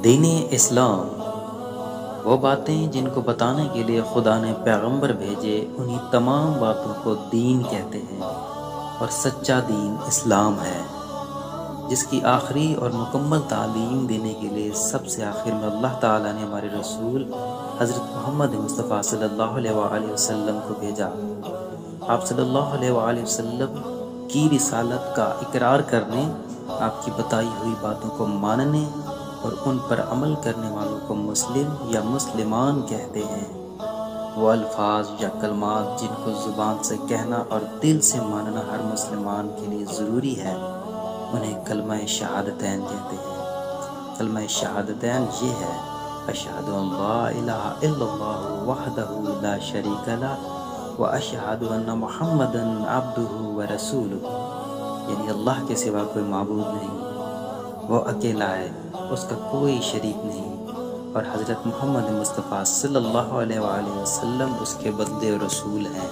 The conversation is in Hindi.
दीन इस्लाम वो बातें जिनको बताने के लिए खुदा ने पैगंबर भेजे, उन्हीं तमाम बातों को दीन कहते हैं। और सच्चा दीन इस्लाम है, जिसकी आखिरी और मुकम्मल तालीम देने के लिए सबसे आखिर में अल्लाह ताला ने हमारे रसूल हज़रत मोहम्मद मुस्तफ़ा सल्लल्लाहु अलैहि वसल्लम को भेजा। आप सल्लल्लाहु अलैहि वसल्लम की रिसालत का इकरार करने, आपकी बताई हुई बातों को मानने और उन पर अमल करने वालों को मुस्लिम या मुसलमान कहते हैं। वो अल्फाज या कलमात जिनको ज़ुबान से कहना और दिल से मानना हर मुसलमान के लिए ज़रूरी है, उन्हें कलमा शहादतैन कहते हैं। कलमा शहादतैन ये है, अशहदु अल्ला इलाहा इल्लल्लाहु वहदहु ला शरीका लह व अशहदु अन्ना मुहम्मदन अब्दुहु व रसूलुहु। यानी अल्लाह के सिवा कोई माबूद नहीं, वो अकेला है, उसका कोई शरीक नहीं, और हज़रत मोहम्मद मुस्तफ़ा सल्लल्लाहु अलैहि वसल्लम उसके बंदे और रसूल हैं।